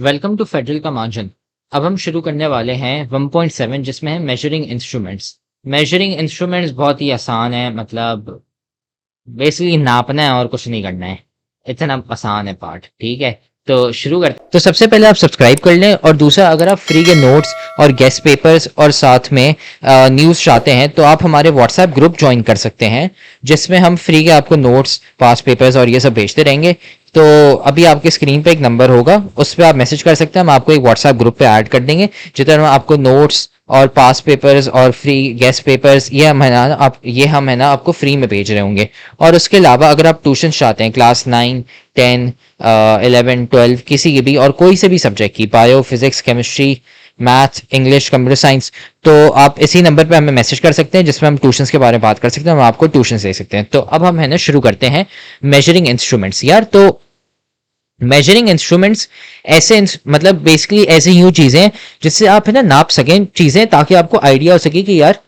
Welcome to federal का margin. अब हम शुरू करने वाले हैं 1.7 जिसमें है मेजरिंग इंस्ट्रूमेंट्स। मेजरिंग इंस्ट्रूमेंट्स बहुत ही आसान है, मतलब बेसिकली नापना है और कुछ नहीं करना है। इतना आसान है पार्ट, ठीक है। तो शुरू करते। तो सबसे पहले आप सब्सक्राइब कर लें, और दूसरा अगर आप फ्री के नोट्स और गेस्ट पेपर्स और साथ में न्यूज़ चाहते हैं तो आप हमारे व्हाट्सएप ग्रुप ज्वाइन कर सकते हैं, जिसमें हम फ्री के आपको नोट्स, पास पेपर्स और ये सब भेजते रहेंगे। तो अभी आपके स्क्रीन पे एक नंबर होगा, उस पर आप मैसेज कर सकते हैं, हम आपको एक व्हाट्सएप ग्रुप पे ऐड कर देंगे, जिधर आपको नोट्स और पास पेपर्स और फ्री गेस्ट पेपर्स ये हम है ना आपको फ्री में भेज रहे होंगे। और उसके अलावा अगर आप ट्यूशन चाहते हैं क्लास 9, 10, 11, 12 किसी की भी और कोई से भी सब्जेक्ट की, bio, physics, chemistry, math, English, computer science, तो आप इसी नंबर पे हमें मैसेज कर सकते हैं, जिसमें हम ट्यूशंस के बारे में बात कर सकते हैं, हम आपको ट्यूशन दे सकते हैं। तो अब हम है ना शुरू करते हैं मेजरिंग इंस्ट्रूमेंट्स। यार, तो मेजरिंग इंस्ट्रूमेंट्स मतलब बेसिकली ऐसी यूं चीजें जिससे आप है ना नाप सकें चीजें, ताकि आपको आइडिया हो सके कि यार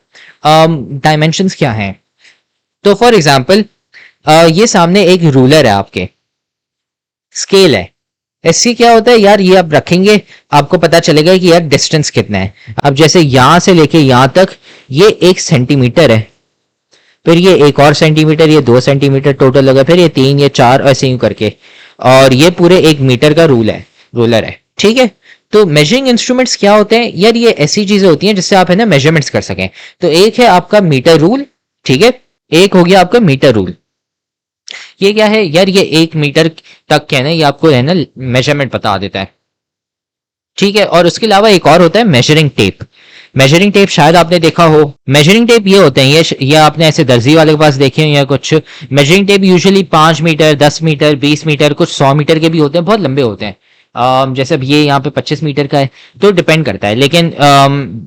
डायमेंशंस क्या हैं। तो फॉर एग्जांपल ये सामने एक रूलर है, आपके स्केल है। इससे क्या होता है यार, ये आप रखेंगे, आपको पता चलेगा कि यार डिस्टेंस कितना है। अब जैसे यहां से लेके यहां तक ये 1 सेंटीमीटर है, फिर ये 1 और सेंटीमीटर, ये 2 सेंटीमीटर टोटल होगा, फिर ये 3, ये 4, ऐसे यूं करके। और ये पूरे 1 मीटर का रूलर है, ठीक है। तो मेजरिंग इंस्ट्रूमेंट्स क्या होते हैं यार, ये ऐसी चीजें होती हैं जिससे आप है ना मेजरमेंट्स कर सकें। तो एक है आपका मीटर रूल, ठीक है। एक हो गया आपका मीटर रूल। ये क्या है यार, ये 1 मीटर तक क्या है ना, ये आपको है ना मेजरमेंट बता देता है, ठीक है। और उसके अलावा एक और होता है मेजरिंग टेप। मेजरिंग टेप शायद आपने देखा हो। मेजरिंग टेप ये होते हैं, ये आपने ऐसे दर्जी वाले के पास देखे हैं या कुछ। Measuring tape usually 5 metre, 10 metre, 20 metre, कुछ 100 मीटर के भी होते हैं, बहुत लंबे होते हैं। जैसे अब ये यहाँ पे 25 मीटर का है, तो डिपेंड करता है। लेकिन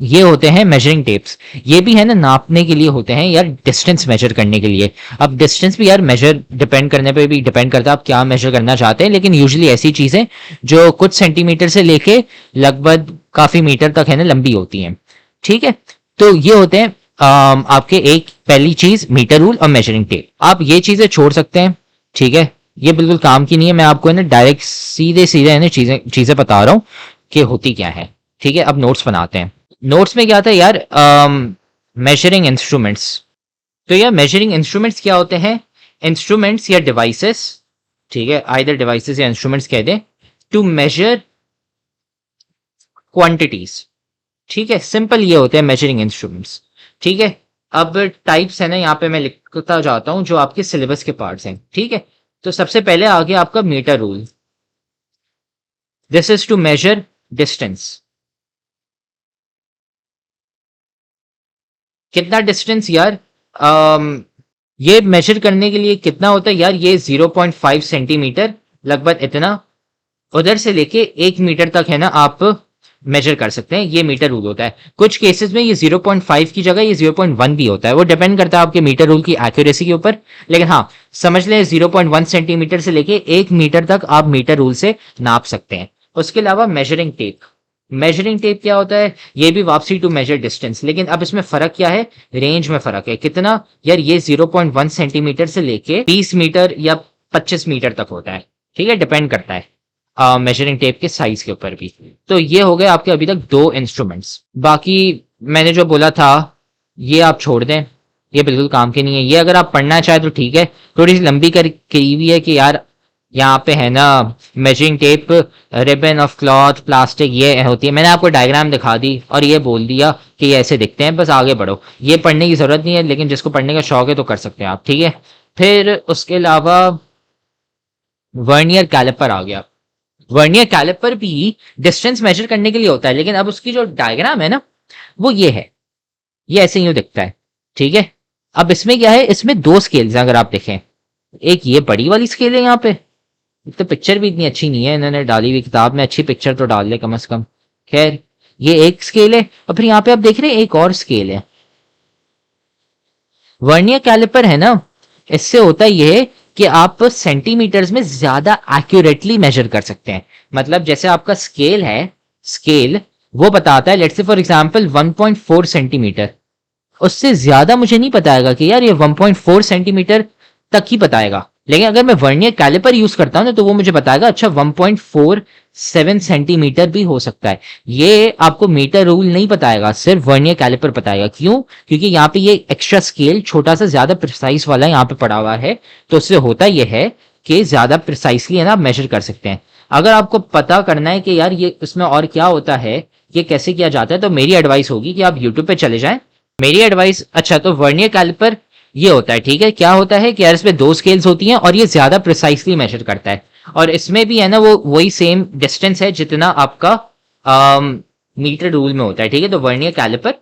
ये होते हैं मेजरिंग टेप्स। ये भी है ना नापने के लिए होते हैं यार, डिस्टेंस मेजर करने के लिए। अब डिस्टेंस भी यार मेजर डिपेंड करने पे भी डिपेंड करता है आप क्या मेजर करना चाहते हैं, लेकिन यूजुअली ऐसी चीजें जो कुछ सेंटीमीटर से लेके लगभग काफी मीटर तक है ना लंबी होती हैं, ठीक है। तो ये होते हैं आपके एक पहली चीज मीटर रूल और मेजरिंग टेप। आप ये चीजें छोड़ सकते हैं, ठीक है। ये बिल्कुल काम की नहीं है, मैं आपको है ना डायरेक्ट सीधे सीधे है ना चीजें चीजें बता रहा हूँ कि होती क्या है, ठीक है। अब नोट्स बनाते हैं। नोट्स में क्या था यार, मेजरिंग इंस्ट्रूमेंट्स। तो यार मेजरिंग इंस्ट्रूमेंट्स क्या होते हैं, इंस्ट्रूमेंट्स या डिवाइसेस, ठीक है, आइदर डिवाइसेस या इंस्ट्रूमेंट्स कह दें, टू मेजर क्वांटिटीज, ठीक है। सिंपल ये होते हैं मेजरिंग इंस्ट्रूमेंट्स, ठीक है। अब टाइप्स है ना, यहाँ पे मैं लिखता जाता हूं जो आपके सिलेबस के पार्ट्स हैं, ठीक है। तो सबसे पहले आ गया आपका metre rule. This is to measure distance. कितना डिस्टेंस यार, ये मेजर करने के लिए कितना होता है यार, ये 0.5 सेंटीमीटर लगभग इतना, उधर से लेके 1 मीटर तक है ना आप मेजर कर सकते हैं। ये मीटर रूल होता है। कुछ केसेस में ये 0.5 की जगह ये 0.1 भी होता है, वो डिपेंड करता है आपके मीटर रूल की एक्यूरेसी के ऊपर। लेकिन हाँ, समझ लें 0.1 सेंटीमीटर से लेके 1 मीटर तक आप मीटर रूल से नाप सकते हैं। उसके अलावा मेजरिंग टेप। मेजरिंग टेप क्या होता है, ये भी वापसी टू मेजर डिस्टेंस, लेकिन अब इसमें फर्क क्या है, रेंज में फर्क है। कितना यार, ये 0.1 सेंटीमीटर से लेके 20 मीटर या 25 मीटर तक होता है, ठीक है, डिपेंड करता है मेजरिंग टेप के साइज के ऊपर भी। तो ये हो गए आपके अभी तक 2 इंस्ट्रूमेंट्स। बाकी मैंने जो बोला था ये आप छोड़ दें, ये बिल्कुल काम के नहीं है। ये अगर आप पढ़ना चाहे तो ठीक है, थोड़ी सी लंबी कर की हुई है कि यार यहाँ पे है ना measuring tape, ribbon of cloth, plastic, ये होती है। मैंने आपको डायग्राम दिखा दी और ये बोल दिया कि ये ऐसे दिखते हैं, बस आगे बढ़ो। ये पढ़ने की जरूरत नहीं है, लेकिन जिसको पढ़ने का शौक है तो कर सकते हैं आप, ठीक है। फिर उसके अलावा वर्नियर कैलिपर आ गया। वर्नियर कैलिपर भी डिस्टेंस मेजर करने के लिए होता है, लेकिन अब उसकी जो डायग्राम है ना वो ये है, ये ऐसे ही दिखता है, ठीक है। अब इसमें क्या है, इसमें 2 स्केल्स हैं अगर आप देखें। एक ये बड़ी वाली स्केल है, यहाँ पे तो पिक्चर भी इतनी अच्छी नहीं है, इन्होंने डाली हुई किताब में अच्छी पिक्चर तो डाल ले कम से कम। खैर, ये एक स्केल है, और फिर यहाँ पे आप देख रहे हैं एक और स्केल है। वर्नियर कैलिपर है ना, इससे होता ये है कि आप सेंटीमीटर्स में ज्यादा एक्यूरेटली मेजर कर सकते हैं। मतलब जैसे आपका स्केल है, स्केल वो बताता है let's say for example 1.4 centimetre, उससे ज्यादा मुझे नहीं बताएगा कि यार ये 1.4 सेंटीमीटर तक ही बताएगा, लेकिन अगर मैं वर्नियर कैलिपर यूज करता हूं ना तो वो मुझे बताएगा अच्छा 1.47 सेंटीमीटर भी हो सकता है। ये आपको मीटर रूल नहीं बताएगा, सिर्फ वर्नियर कैलिपर बताएगा। क्यों? क्योंकि यहाँ पे ये एक्स्ट्रा स्केल छोटा सा ज्यादा प्रिसाइज वाला यहाँ पे पड़ा हुआ है, तो उससे होता यह है कि ज्यादा प्रिसाइसली है ना आप मेजर कर सकते हैं। अगर आपको पता करना है कि यार ये इसमें और क्या होता है, ये कैसे किया जाता है, तो मेरी एडवाइस होगी कि आप यूट्यूब पे चले जाएं। मेरी एडवाइस, अच्छा तो वर्नियर कैलिपर ये होता है, ठीक है। क्या होता है कि यार इसमें दो स्केल्स होती हैं और ये ज्यादा प्रिसाइसली मेजर करता है। और इसमें भी है ना वो वही सेम डिस्टेंस है जितना आपका मीटर रूल में होता है, ठीक है। तो vernier calliper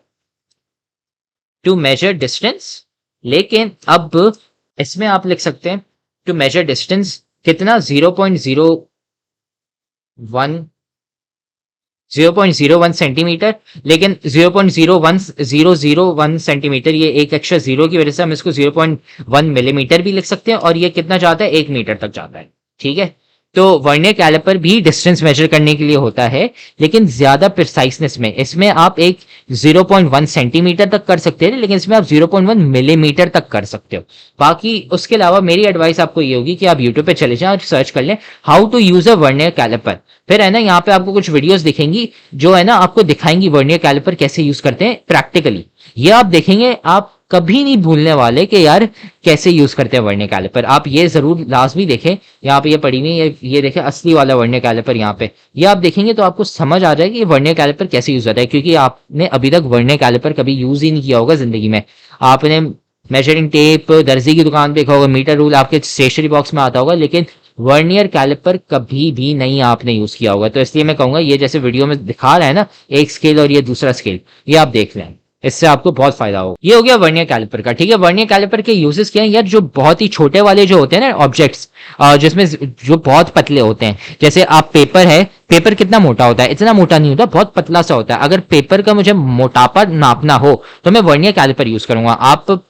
to measure distance, लेकिन अब इसमें आप लिख सकते हैं टू मेजर डिस्टेंस कितना 0.01 सेंटीमीटर, लेकिन 0.01 सेंटीमीटर, ये एक एक्स्ट्रा जीरो की वजह से हम इसको 0.1 मिलीमीटर भी लिख सकते हैं, और ये कितना जाता है 1 मीटर तक जाता है, ठीक है। तो वर्नियर कैलिपर भी डिस्टेंस मेजर करने के लिए होता है, लेकिन ज्यादा प्रिसाइसनेस में। इसमें आप एक 0.1 सेंटीमीटर तक कर सकते हैं, लेकिन इसमें आप 0.1 मिलीमीटर तक कर सकते हो। बाकी उसके अलावा मेरी एडवाइस आपको ये होगी कि आप यूट्यूब पे चले जाएं और सर्च कर लें how to use a vernier calliper. फिर है ना यहाँ पे आपको कुछ वीडियोस दिखेंगी जो है ना आपको दिखाएंगी वर्नियर कैलिपर कैसे यूज करते हैं प्रैक्टिकली। ये आप देखेंगे, आप कभी नहीं भूलने वाले कि यार कैसे यूज करते हैं वर्नियर कैलिपर। आप ये जरूर लाजमी देखें, यहाँ पे ये पड़ी हुई है, ये देखें असली वाला वर्नियर कैलिपर यहाँ पे, ये आप देखेंगे तो आपको समझ आ जाएगा कि वर्नियर कैलिपर कैसे यूज होता है। क्योंकि आपने अभी तक वर्नियर कैलिपर कभी यूज ही नहीं किया होगा जिंदगी में। आपने मेजरिंग टेप दर्जी की दुकान पे देखा होगा, मीटर रूल आपके स्टेशनरी बॉक्स में आता होगा, लेकिन वर्नियर कैलिपर कभी भी नहीं आपने यूज किया होगा। तो इसलिए मैं कहूंगा ये जैसे वीडियो में दिखा रहा है ना एक स्केल और ये दूसरा स्केल, ये आप देख लें, इससे आपको बहुत फायदा होगा। ये हो गया वर्नियर कैलिपर का, ठीक है। वर्नियर कैलिपर के यूजेस क्या है यार, जो बहुत ही छोटे वाले जो होते हैं ना ऑब्जेक्ट्स, जिसमें जो बहुत पतले होते हैं, जैसे आप पेपर है, पेपर कितना मोटा होता है, इतना मोटा नहीं होता, बहुत पतला सा होता है। अगर पेपर का मुझे मोटापा नापना हो तो मैं वर्नियर कैलिपर यूज करूंगा। आप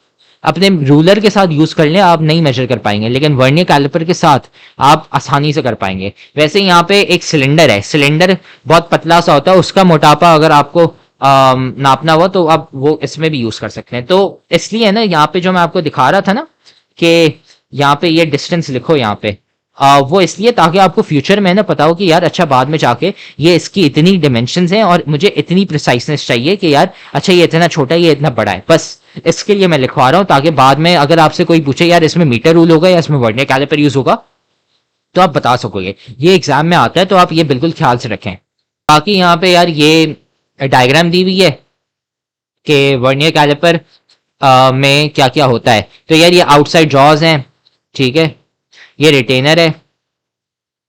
अपने रूलर के साथ यूज कर लें, आप नहीं मेजर कर पाएंगे, लेकिन वर्नियर कैलिपर के साथ आप आसानी से कर पाएंगे। वैसे यहाँ पे एक सिलेंडर है, सिलेंडर बहुत पतला सा होता है, उसका मोटापा अगर आपको नापना हुआ तो आप वो इसमें भी यूज कर सकते हैं। तो इसलिए ना यहाँ पे जो मैं आपको दिखा रहा था ना कि यहाँ पे ये डिस्टेंस लिखो यहाँ पे, वो इसलिए ताकि आपको फ्यूचर में ना पता हो कि यार अच्छा बाद में जाके ये इसकी इतनी डिमेंशंस हैं और मुझे इतनी प्रिसाइसनेस चाहिए कि यार अच्छा ये इतना छोटा है ये इतना बड़ा है, बस इसके लिए मैं लिखवा रहा हूँ ताकि बाद में अगर आपसे कोई पूछे यार इसमें मीटर रूल होगा या इसमें वर्नियर कैलिपर यूज होगा तो आप बता सकोगे। ये एग्जाम में आता है तो आप ये बिल्कुल ख्याल से रखें। बाकी यहाँ पे यार ये डायग्राम दी हुई है कि वर्नियर कैलिपर में क्या क्या होता है। तो यार ये आउटसाइड जॉज हैं, ठीक है, ये रिटेनर है,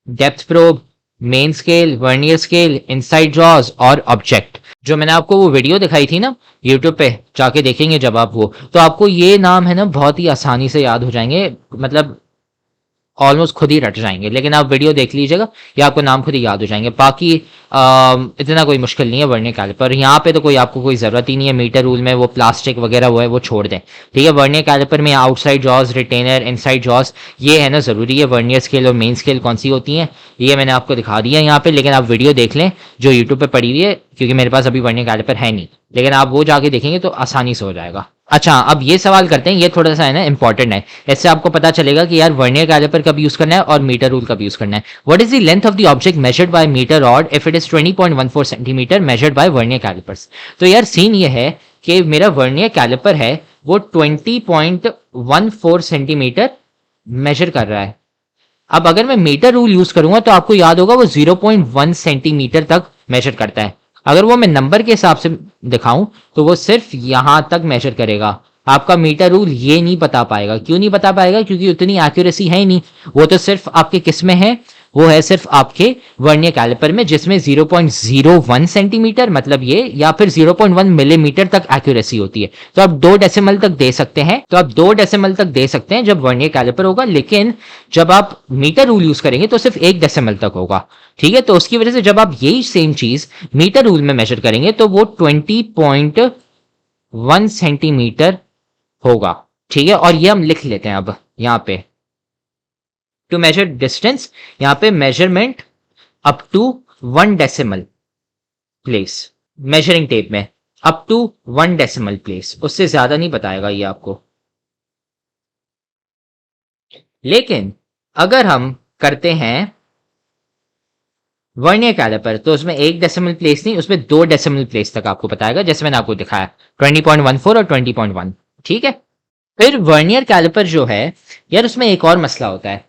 depth probe, main scale, vernier scale, inside jaws और ऑब्जेक्ट। जो मैंने आपको वो वीडियो दिखाई थी ना यूट्यूब पे, जाके देखेंगे जब आप वो, तो आपको ये नाम है ना बहुत ही आसानी से याद हो जाएंगे, मतलब ऑलमोस्ट खुद ही रट जाएंगे। लेकिन आप वीडियो देख लीजिएगा, या आपको नाम खुद ही याद हो जाएंगे। बाकी इतना कोई मुश्किल नहीं है वर्नियर कैलिपर। यहाँ पे तो कोई आपको कोई जरूरत ही नहीं है, मीटर रूल में वो प्लास्टिक वगैरह वो है वो छोड़ दें, ठीक है। वर्नियर कैलिपर में outside jaws, retainer, inside jaws, ये है ना जरूरी है। वर्नियर स्केल और मेन स्केल कौन सी होती हैं ये मैंने आपको दिखा दिया यहाँ पे, लेकिन आप वीडियो देख लें जो यूट्यूब पे पड़ी हुई है, क्योंकि मेरे पास अभी वर्नियर कैलिपर है नहीं, लेकिन आप वो जाके देखेंगे तो आसानी से हो जाएगा। अच्छा अब ये सवाल करते हैं, ये थोड़ा सा है ना इंपॉर्टेंट है, इससे आपको पता चलेगा कि यार वर्नियर कैलिपर कब यूज करना है और मीटर रूल कब यूज करना है। What is the length of the object measured by metre rod if it is 20.14 centimetre measured by vernier callipers. तो यार सीन ये है कि मेरा वर्नियर कैलिपर है वो 20.14 सेंटीमीटर मेजर कर रहा है। अब अगर मैं मीटर रूल यूज करूंगा तो आपको याद होगा वो 0.1 सेंटीमीटर तक मेजर करता है। अगर वो मैं नंबर के हिसाब से दिखाऊं तो वो सिर्फ यहां तक मेजर करेगा, आपका मीटर रूल ये नहीं बता पाएगा। क्यों नहीं बता पाएगा? क्योंकि उतनी एक्यूरेसी है ही नहीं। वो तो सिर्फ आपके किस में है, वो है सिर्फ आपके वर्नियर कैलिपर में, जिसमें 0.01 सेंटीमीटर मतलब ये, या फिर 0.1 मिलीमीटर तक एक्यूरेसी होती है। तो आप 2 डेसिमल तक दे सकते हैं, तो आप 2 डेसिमल तक दे सकते हैं जब वर्नियर कैलिपर होगा, लेकिन जब आप मीटर रूल यूज करेंगे तो सिर्फ 1 डेसिमल तक होगा, ठीक है। तो उसकी वजह से जब आप यही सेम चीज मीटर रूल में मेजर करेंगे तो वो 20.1 सेंटीमीटर होगा, ठीक है। और ये हम लिख लेते हैं अब यहाँ पे टू मेजर डिस्टेंस, यहाँ पे measurement up to 1 decimal place, measuring tape में अप टू 1 डेसिमल प्लेस, उससे ज्यादा नहीं बताएगा ये आपको। लेकिन अगर हम करते हैं वर्नियर कैलिपर तो उसमें एक डेसिमल प्लेस नहीं, उसमें 2 डेसिमल प्लेस तक आपको बताएगा, जैसे मैंने आपको दिखाया 20.14 और 20.1। ठीक है। फिर वर्नियर कैलिपर जो है यार, उसमें एक और मसला होता है,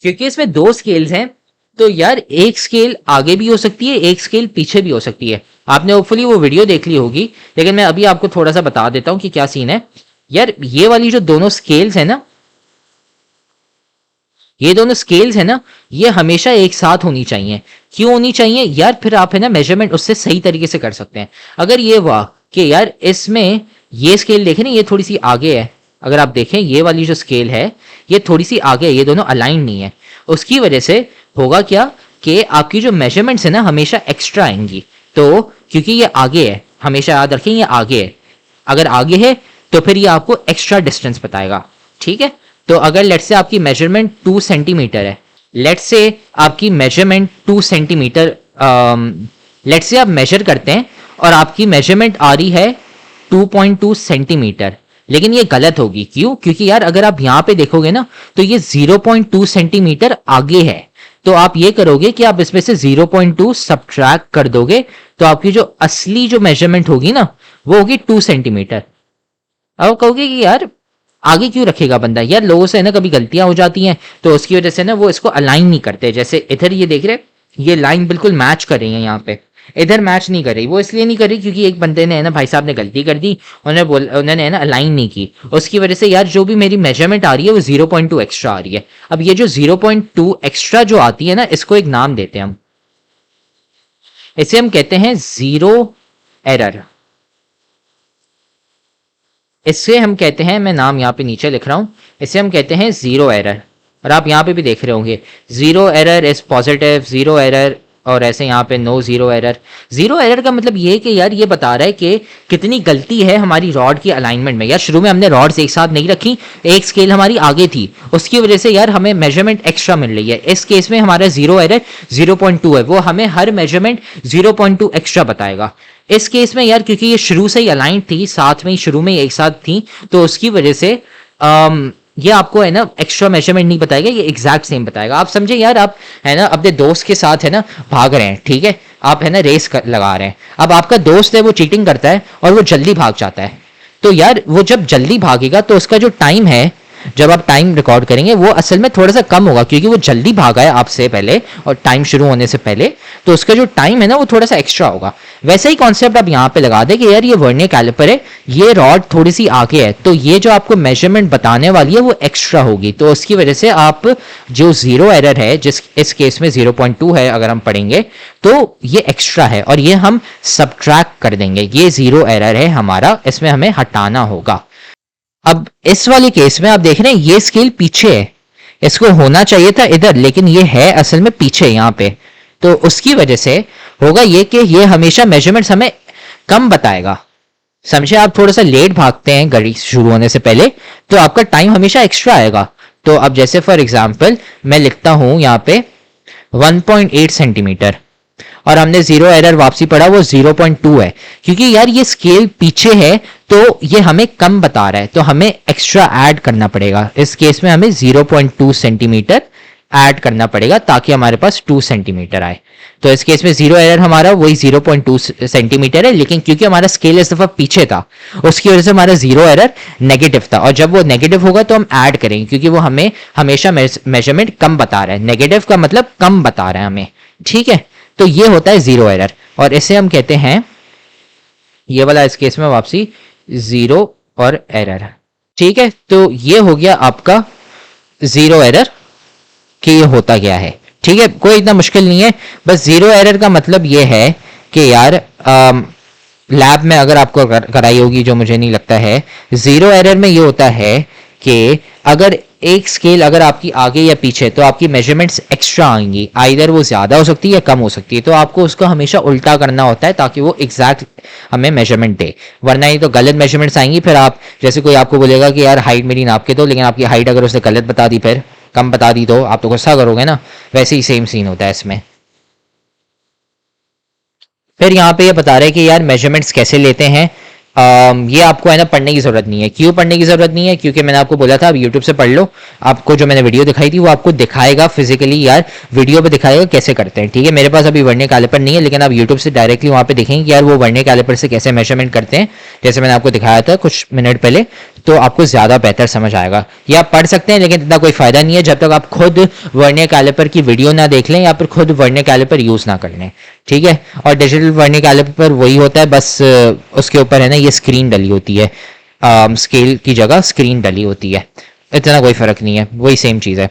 क्योंकि इसमें 2 स्केल्स हैं, तो यार एक स्केल आगे भी हो सकती है, एक स्केल पीछे भी हो सकती है। आपने होपफुली वो वीडियो देख ली होगी, लेकिन मैं अभी आपको थोड़ा सा बता देता हूं कि क्या सीन है। यार ये वाली जो दोनों स्केल्स है ना, ये दोनों स्केल्स है ना, ये हमेशा एक साथ होनी चाहिए। क्यों होनी चाहिए यार? फिर आप है ना मेजरमेंट उससे सही तरीके से कर सकते हैं। अगर ये हुआ कि यार इसमें ये स्केल देखें ना, ये थोड़ी सी आगे है, अगर आप देखें ये वाली जो स्केल है ये थोड़ी सी आगे है, ये दोनों अलाइन नहीं है, उसकी वजह से होगा क्या कि आपकी जो मेजरमेंट्स है ना हमेशा एक्स्ट्रा आएंगी। तो क्योंकि ये आगे है, हमेशा याद रखें ये आगे है, अगर आगे है तो फिर ये आपको एक्स्ट्रा डिस्टेंस बताएगा। ठीक है। तो अगर लेट्स से आपकी मेजरमेंट 2 सेंटीमीटर है, लेट्स से आपकी मेजरमेंट 2 सेंटीमीटर, लेट्स से आप मेजर करते हैं और आपकी मेजरमेंट आ रही है 2.2 सेंटीमीटर, लेकिन ये गलत होगी। क्यों? क्योंकि यार अगर आप यहां पे देखोगे ना तो ये 0.2 सेंटीमीटर आगे है, तो आप ये करोगे कि आप इसमें से 0.2 सब्ट्रैक्ट कर दोगे, तो आपकी जो असली जो मेजरमेंट होगी ना वो होगी 2 सेंटीमीटर। अब कहोगे कि यार आगे क्यों रखेगा बंदा? यार लोगों से है ना कभी गलतियां हो जाती हैं, तो उसकी वजह से ना वो इसको अलाइन नहीं करते। जैसे इधर ये देख रहे, ये लाइन बिल्कुल मैच कर रही है यहाँ पे, इधर मैच नहीं कर रही। वो इसलिए नहीं कर रही क्योंकि एक बंदे ने है ना, भाई साहब ने गलती कर दी, उन्होंने है ना अलाइन नहीं की, उसकी वजह से यार जो भी मेरी मेजरमेंट आ रही है वो 0.2 एक्स्ट्रा आ रही है। अब ये जो 0.2 एक्स्ट्रा जो आती है ना, इसको एक नाम देते हैं हम, इसे हम कहते हैं जीरो एरर। इससे हम कहते हैं, मैं नाम यहाँ पे नीचे लिख रहा हूं, इसे हम कहते हैं जीरो एरर। और आप यहाँ पे भी देख रहे होंगे zero error is positive, zero error, और ऐसे यहाँ पे no zero error. Zero error का मतलब ये है कि यार ये बता रहा है कि कितनी गलती है हमारी रॉड की अलाइनमेंट में। यार शुरू में हमने रॉड्स एक साथ नहीं रखी, एक स्केल हमारी आगे थी, उसकी वजह से यार हमें मेजरमेंट एक्स्ट्रा मिल रही है। इस केस में हमारा जीरो एरर 0.2 है, वो हमें हर मेजरमेंट 0.2 एक्स्ट्रा बताएगा। इस केस में यार क्योंकि ये शुरू से ही अलाइन थी, साथ में ही शुरू में ही एक साथ थी, तो उसकी वजह से ये आपको है ना एक्स्ट्रा मेजरमेंट नहीं बताएगा, ये एग्जैक्ट सेम बताएगा। आप समझे यार, आप है ना अपने दोस्त के साथ है ना भाग रहे हैं, ठीक है, आप है ना लगा रहे हैं, अब आपका दोस्त है वो चीटिंग करता है और वो जल्दी भाग जाता है, तो यार वो जब जल्दी भागेगा तो उसका जो टाइम है, जब आप टाइम रिकॉर्ड करेंगे वो असल में थोड़ा सा कम होगा, क्योंकि वो जल्दी भागा है आपसे पहले और टाइम शुरू होने से पहले, तो उसका जो टाइम है ना वो थोड़ा सा एक्स्ट्रा होगा। वैसे ही कॉन्सेप्ट आप यहाँ पे लगा दें कि यार ये वर्नियर कैलिपर है, ये रॉड थोड़ी सी आगे है, तो ये जो आपको मेजरमेंट बताने वाली है वो एक्स्ट्रा होगी, तो उसकी वजह से आप जो जीरो एरर है, जिस इस केस में 0.2 है अगर हम पढ़ेंगे, तो ये एक्स्ट्रा है और ये हम सब्ट्रैक्ट कर देंगे। ये जीरो एरर है हमारा, इसमें हमें हटाना होगा। अब इस वाले केस में आप देख रहे हैं ये स्केल पीछे है, इसको होना चाहिए था इधर, लेकिन ये है असल में पीछे यहाँ पे, तो उसकी वजह से होगा ये कि ये हमेशा मेजरमेंट्स हमें कम बताएगा। समझे? आप थोड़ा सा लेट भागते हैं घड़ी शुरू होने से पहले, तो आपका टाइम हमेशा एक्स्ट्रा आएगा। तो अब जैसे फॉर एग्जाम्पल मैं लिखता हूं यहाँ पे 1.8 सेंटीमीटर, और हमने जीरो एरर वापसी पढ़ा वो 0.2 है, क्योंकि यार ये स्केल पीछे है तो ये हमें कम बता रहा है, तो हमें एक्स्ट्रा ऐड करना पड़ेगा। इस केस में हमें 0.2 सेंटीमीटर ऐड करना पड़ेगा ताकि हमारे पास 2 सेंटीमीटर आए। तो इस केस में जीरो एरर हमारा वही 0.2 सेंटीमीटर है, लेकिन क्योंकि हमारा स्केल इस दफा पीछे था उसकी वजह से हमारा जीरो एरर नेगेटिव था, और जब वो नेगेटिव होगा तो हम ऐड करेंगे, क्योंकि वो हमें हमेशा मेजरमेंट कम बता रहा है। नेगेटिव का मतलब कम बता रहा है हमें, ठीक है। तो ये होता है जीरो एरर, और इसे हम कहते हैं, ये वाला इस केस में वापसी जीरो और एरर, ठीक है। तो ये हो गया आपका जीरो एरर कि ये होता क्या है, ठीक है। कोई इतना मुश्किल नहीं है, बस जीरो एरर का मतलब ये है कि यार लैब में अगर आपको कराई होगी, जो मुझे नहीं लगता है, जीरो एरर में ये होता है कि अगर एक स्केल अगर आपकी आगे या पीछे, तो आपकी मेजरमेंट्स एक्स्ट्रा आएंगी, आइदर वो ज्यादा हो सकती है या कम हो सकती है, तो आपको उसको हमेशा उल्टा करना होता है ताकि वो एग्जैक्ट हमें मेजरमेंट दे, वरना ये तो गलत मेजरमेंट्स आएंगी। फिर आप जैसे कोई आपको बोलेगा कि यार हाइट मेरी नाप के दो, लेकिन आपकी हाइट अगर उसने गलत बता दी, फिर कम बता दी, तो आप तो गुस्सा करोगे ना। वैसे ही सेम सीन होता है इसमें। फिर यहाँ पे ये बता रहे हैं कि यार मेजरमेंट्स कैसे लेते हैं, ये आपको है ना पढ़ने की जरूरत नहीं है। क्यों पढ़ने की जरूरत नहीं है? क्योंकि मैंने आपको बोला था आप यूट्यूब से पढ़ लो, आपको जो मैंने वीडियो दिखाई थी वो आपको दिखाएगा फिजिकली, यार वीडियो पे दिखाएगा कैसे करते हैं। ठीक है, मेरे पास अभी वर्नियर कैलिपर नहीं है, लेकिन आप यूट्यूब से डायरेक्टली वहां पे देखेंगे कि यार वो वर्नियर कैलिपर से कैसे मेजरमेंट करते हैं, जैसे मैंने आपको दिखाया था कुछ मिनट पहले, तो आपको ज्यादा बेहतर समझ आएगा। ये आप पढ़ सकते हैं, लेकिन इतना कोई फायदा नहीं है जब तक आप खुद वर्नियर कैलिपर की वीडियो ना देख लें या फिर खुद वर्नियर कैलिपर यूज ना कर लें। ठीक है, और डिजिटल वर्नियर कैलिपर वही होता है, बस उसके ऊपर है ना ये स्क्रीन डली होती है, स्केल की जगह स्क्रीन डली होती है, इतना कोई फर्क नहीं है, वही सेम चीज है।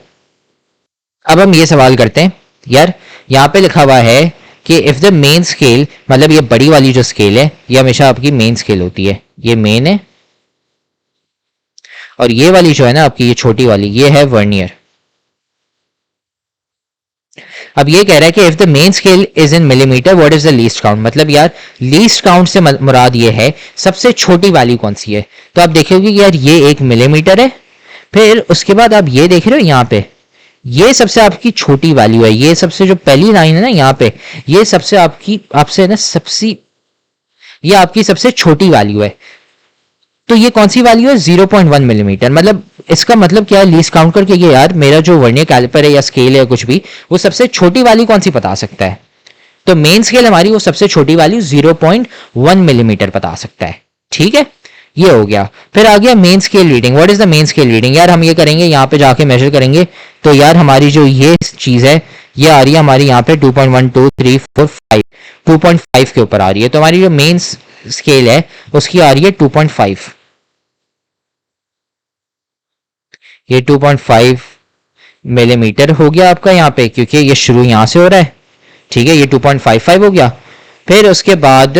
अब हम ये सवाल करते हैं, यार यहाँ पे लिखा हुआ है कि इफ द मेन स्केल, मतलब ये बड़ी वाली जो स्केल है ये हमेशा आपकी मेन स्केल होती है, ये मेन है, और ये वाली जो है ना आपकी ये छोटी वाली ये है वर्नियर। अब ये कह रहा है कि if the main scale is in millimetre what is the least count, मतलब यार लीस्ट काउंट से मुराद ये है सबसे छोटी वाली कौन सी है। तो आप देखोगे कि यार ये 1 मिलीमीटर है, फिर उसके बाद आप ये देख रहे हो यहाँ पे ये सबसे आपकी छोटी वैल्यू है, ये सबसे जो पहली लाइन है ना यहाँ पे ये सबसे आपकी आपसे ना सबसे ये आपकी सबसे छोटी वैल्यू है। तो ये कौन सी वैल्यू है? 0.1 मिलीमीटर। मतलब इसका मतलब क्या है? लीस्ट काउंट करके ये यार मेरा जो वर्नियर कैलिपर है या स्केल है कुछ भी, वो सबसे छोटी वाली कौन सी बता सकता है। तो मेन स्केल हमारी वो सबसे छोटी वैल्यू 0.1 मिलीमीटर बता सकता है। ठीक है, ये हो गया। फिर आ गया main scale reading. What is the main scale reading? यार हम ये करेंगे यहाँ पे जाके मेजर करेंगे, तो यार हमारी जो ये चीज है ये आ रही है हमारी यहाँ पे 2.1 2 3 4 5 2.5 के ऊपर आ रही है। तो हमारी जो मेन स्केल है उसकी आ रही है 2.5, ये 2.5 मिलीमीटर हो गया आपका यहाँ पे, क्योंकि ये शुरू यहाँ से हो रहा है। ठीक है, ये 2.55 हो गया। फिर उसके बाद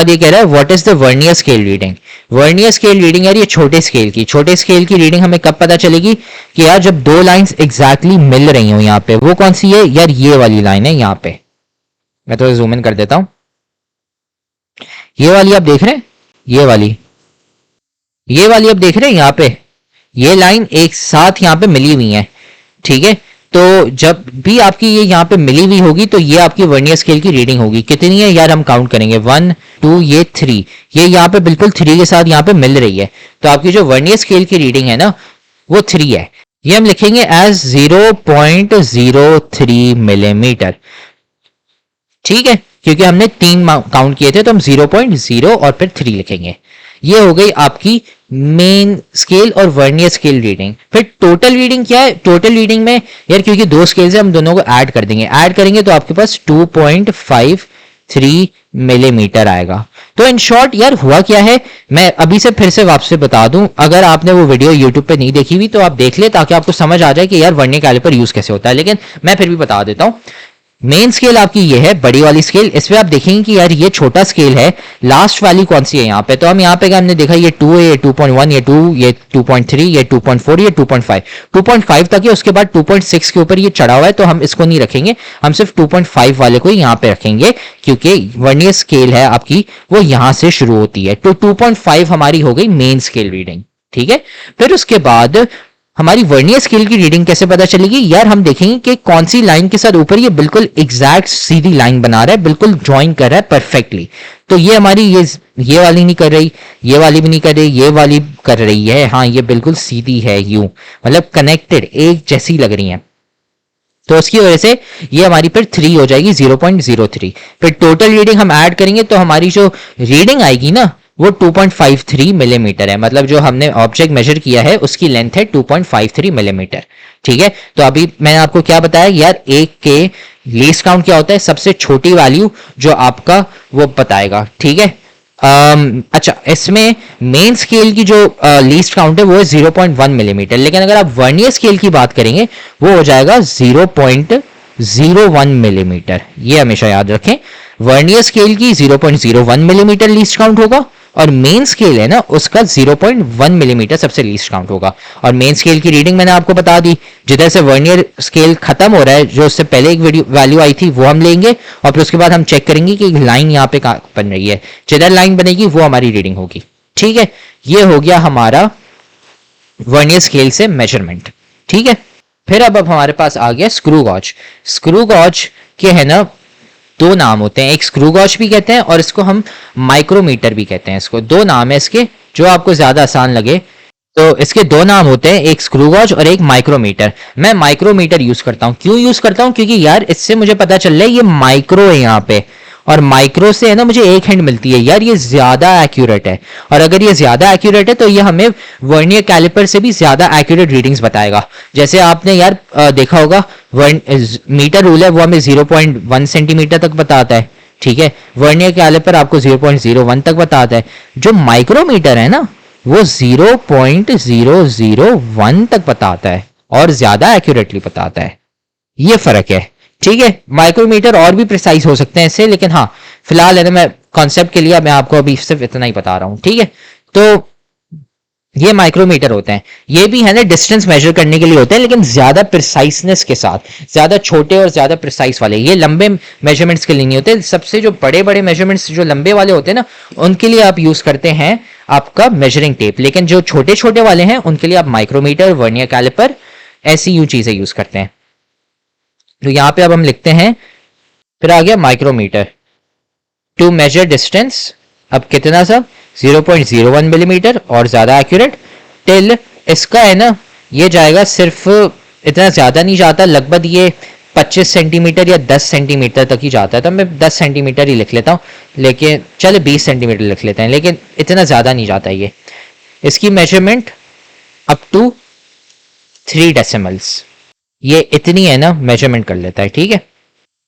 ये कह रहा है what is the vernier scale reading. Vernier scale reading यार ये छोटे स्केल की रीडिंग हमें कब पता चलेगी कि यार जब दो लाइंस एग्जैक्टली मिल रही हो यहाँ पे। वो कौन सी है यार? ये वाली लाइन है यहाँ पे, मैं तो जूम इन कर देता हूं। ये वाली आप देख रहे हैं, ये वाली आप देख रहे हैं यहाँ पे, ये लाइन एक साथ यहाँ पे मिली हुई है। ठीक है, तो जब भी आपकी ये यहाँ पे मिली हुई होगी तो ये आपकी वर्नियर स्केल की रीडिंग होगी। कितनी है यार? हम काउंट करेंगे 1 2 ये 3, ये यहाँ पे बिल्कुल 3 के साथ यहाँ पे मिल रही है। तो आपकी जो वर्नियर स्केल की रीडिंग है ना वो 3 है। ये हम लिखेंगे एज 0.03 मिलीमीटर। ठीक है, क्योंकि हमने 3 काउंट किए थे तो हम 0.0 और फिर 3 लिखेंगे। ये हो गई आपकी मेन स्केल और वर्नियर स्केल रीडिंग। फिर टोटल रीडिंग क्या है? टोटल रीडिंग में यार क्योंकि दो स्केल है हम दोनों को ऐड कर देंगे, ऐड करेंगे तो आपके पास 2.53 मिलीमीटर आएगा। तो इन शॉर्ट यार हुआ क्या है, मैं अभी से फिर से वापस बता दूं, अगर आपने वो वीडियो यूट्यूब पे नहीं देखी हुई तो आप देख ले ताकि आपको समझ आ जाए कि यार वर्नियर कैलिपर यूज कैसे होता है। लेकिन मैं फिर भी बता देता हूं। मेन स्केल आपकी ये है बड़ी वाली स्केल, इसमें आप देखेंगे कि यार ये छोटा स्केल है, लास्ट वाली कौन सी है यहाँ पे। तो हम यहाँ पे हमने देखा ये 2 है, ये 2.1, ये 2, ये 2.3, ये 2.4, ये 2.5 2.5 तक है। उसके बाद 2.6 के ऊपर ये चढ़ा हुआ है तो हम इसको नहीं रखेंगे, हम सिर्फ 2.5 वाले को यहाँ पे रखेंगे क्योंकि वर्नियर स्केल है आपकी वो यहाँ से शुरू होती है। तो 2.5 हमारी हो गई मेन स्केल रीडिंग। ठीक है, फिर उसके बाद हमारी वर्नियर स्केल की रीडिंग कैसे पता चलेगी? यार हम देखेंगे कि कौन सी लाइन के साथ ऊपर ये बिल्कुल एग्जैक्ट सीधी लाइन बना रहा है, बिल्कुल ज्वाइन कर रहा है परफेक्टली। तो ये हमारी ये वाली नहीं कर रही, ये वाली भी नहीं कर रही, ये वाली कर रही है। हाँ, ये बिल्कुल सीधी है, यूं मतलब कनेक्टेड एक जैसी लग रही है। तो उसकी वजह से ये हमारी फिर 3 हो जाएगी, 0.03। फिर टोटल रीडिंग हम ऐड करेंगे तो हमारी जो रीडिंग आएगी ना वो 2.53 मिलीमीटर है। मतलब जो हमने ऑब्जेक्ट मेजर किया है उसकी लेंथ है 2.53 मिलीमीटर। ठीक है, तो अभी मैंने आपको क्या बताया यार, एक के लीस्ट काउंट क्या होता है? सबसे छोटी वैल्यू जो आपका वो बताएगा। ठीक है, अच्छा इसमें मेन स्केल की जो लीस्ट काउंट है वो है 0.1 मिलीमीटर, लेकिन अगर आप वर्नियर स्केल की बात करेंगे वो हो जाएगा 0.01 मिलीमीटर। ये हमेशा याद रखें, वर्नियर स्केल की 0.01 मिलीमीटर लीस्ट काउंट होगा और मेन स्केल है ना उसका 0.1 मिलीमीटर सबसे लीस्ट काउंट होगा। और मेन स्केल की रीडिंग मैंने आपको बता दी, जिधर से वर्नियर स्केल खत्म हो रहा है जो उससे पहले एक वैल्यू आई थी वो हम लेंगे और फिर उसके बाद हम चेक करेंगे कि लाइन यहाँ पे कहाँ बन रही है, जिधर लाइन बनेगी वो हमारी रीडिंग होगी। ठीक है, ये हो गया हमारा वर्नियर स्केल से मेजरमेंट। ठीक है, फिर अब हमारे पास आ गया स्क्रू गॉज। स्क्रू गॉज के है ना दो नाम होते हैं, एक स्क्रू गॉज भी कहते हैं और इसको हम माइक्रोमीटर भी कहते हैं। इसको दो नाम है इसके, जो आपको ज्यादा आसान लगे। तो इसके दो नाम होते हैं, एक स्क्रू गॉज और एक माइक्रोमीटर। मैं माइक्रोमीटर यूज करता हूँ। क्यों यूज करता हूँ? क्योंकि यार इससे मुझे पता चल रहा है ये माइक्रो है यहाँ पे, और माइक्रो से है ना मुझे एक हिंट मिलती है यार ये ज्यादा एक्यूरेट है। और अगर ये ज्यादा एक्यूरेट है तो ये हमें वर्नियर कैलिपर से भी ज्यादा एक्यूरेट रीडिंग्स बताएगा। जैसे आपने यार देखा होगा मीटर रूल है वो हमें 0.1 सेंटीमीटर तक बताता है, ठीक है। वर्नियर कैलिपर आपको 0.01 तक बताता है। जो माइक्रोमीटर है ना वो 0.001 तक बताता है और ज्यादा एक्यूरेटली बताता है। ये फर्क है, ठीक है। माइक्रोमीटर और भी प्रिसाइज हो सकते हैं इससे, लेकिन हाँ फिलहाल है ना मैं कॉन्सेप्ट के लिए मैं आपको अभी सिर्फ इतना ही बता रहा हूं, ठीक है। तो ये माइक्रोमीटर होते हैं, ये भी है ना डिस्टेंस मेजर करने के लिए होते हैं, लेकिन ज्यादा प्रिसाइसनेस के साथ, ज्यादा छोटे और ज्यादा प्रिसाइस वाले। ये लंबे मेजरमेंट्स के लिए नहीं होते। सबसे जो बड़े बड़े मेजरमेंट्स जो लंबे वाले होते हैं ना उनके लिए आप यूज करते हैं आपका मेजरिंग टेप, लेकिन जो छोटे छोटे वाले हैं उनके लिए आप माइक्रोमीटर, वर्नियर कैलिपर ऐसी यूं चीजें यूज करते हैं। तो यहां पे अब हम लिखते हैं, फिर आ गया माइक्रोमीटर टू मेजर डिस्टेंस। अब कितना सा 0.01 मिलीमीटर और ज्यादा एक्यूरेट। टिल इसका है ना ये जाएगा सिर्फ, इतना ज्यादा नहीं जाता, लगभग ये 25 सेंटीमीटर या 10 सेंटीमीटर तक ही जाता है। तो मैं 10 सेंटीमीटर ही लिख लेता हूँ, लेकिन चले 20 सेंटीमीटर लिख लेते हैं, लेकिन इतना ज्यादा नहीं जाता ये। इसकी मेजरमेंट अप टू 3 डेसिमल्स, ये इतनी है ना मेजरमेंट कर लेता है, ठीक है।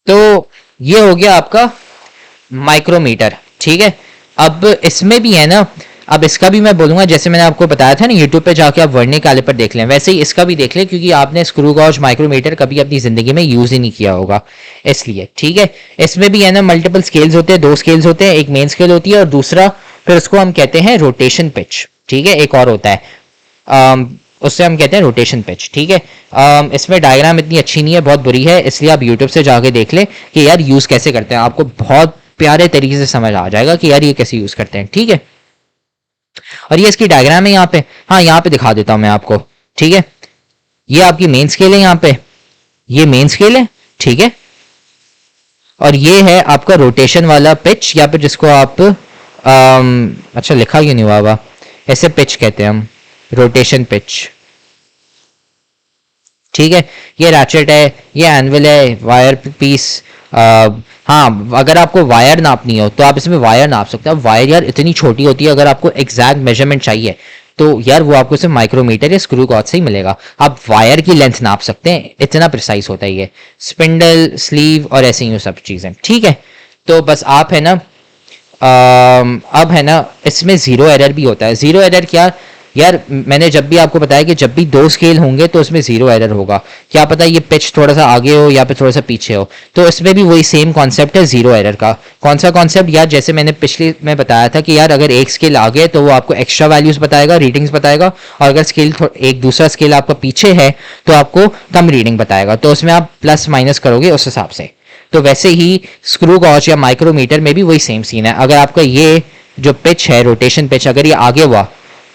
तो ये हो गया आपका माइक्रोमीटर, ठीक है। अब इसमें भी है ना, अब इसका भी मैं बोलूंगा जैसे मैंने आपको बताया था ना यूट्यूब पे जाके आप वर्नियर कैलिपर देख लें, वैसे ही इसका भी देख लें, क्योंकि आपने स्क्रू गॉज माइक्रोमीटर कभी अपनी जिंदगी में यूज ही नहीं किया होगा इसलिए, ठीक है। इसमें भी है ना मल्टीपल स्केल्स होते हैं, 2 स्केल्स होते हैं, एक मेन स्केल होती है और दूसरा फिर उसको हम कहते हैं रोटेशन पिच, ठीक है। एक और होता है उससे हम कहते हैं रोटेशन पिच, ठीक है। इसमें डायग्राम इतनी अच्छी नहीं है, बहुत बुरी है, इसलिए आप यूट्यूब से जाके देख लें कि यार यूज कैसे करते हैं, आपको बहुत प्यारे तरीके से समझ आ जाएगा कि यार ये कैसे यूज करते हैं, ठीक है। और ये इसकी डायग्राम है यहाँ पे, हाँ यहाँ पे दिखा देता हूं मैं आपको, ठीक है। ये आपकी मेन स्केल है, यहाँ पे ये मेन स्केल है, ठीक है। और ये है आपका रोटेशन वाला पिच, या फिर जिसको आप अच्छा लिखा क्यों नहीं हुआ, ऐसे पिच कहते हैं हम, रोटेशन पिच, ठीक है। ये रैचेट है, ये एनविल है, वायर पीस। हाँ अगर आपको वायर नापनी हो तो आप इसमें वायर नाप सकते हैं। वायर यार इतनी छोटी होती है, अगर आपको एग्जैक्ट मेजरमेंट चाहिए तो यार वो आपको सिर्फ माइक्रोमीटर या स्क्रू गॉज से ही मिलेगा। आप वायर की लेंथ नाप सकते हैं, इतना प्रिसाइज होता है ये। स्पिंडल, स्लीव और ऐसे ही सब चीजें, ठीक है। तो बस आप है ना अब है ना इसमें जीरो एरर भी होता है। जीरो एरर क्या यार, मैंने जब भी आपको बताया कि जब भी 2 स्केल होंगे तो उसमें जीरो एरर होगा। क्या पता ये पिच थोड़ा सा आगे हो या फिर थोड़ा सा पीछे हो, तो इसमें भी वही सेम कॉन्सेप्ट है जीरो एरर का। कौन सा कॉन्सेप्ट यार, जैसे मैंने पिछले में बताया था कि यार अगर एक स्केल आगे तो वो आपको एक्स्ट्रा वैल्यूज बताएगा, रीडिंग्स बताएगा, और अगर स्केल एक दूसरा स्केल आपका पीछे है तो आपको कम रीडिंग बताएगा। तो उसमें आप प्लस माइनस करोगे उस हिसाब से। तो वैसे ही स्क्रू गॉज या माइक्रोमीटर में भी वही सेम सीन है। अगर आपका ये जो पिच है, रोटेशन पिच, अगर ये आगे हुआ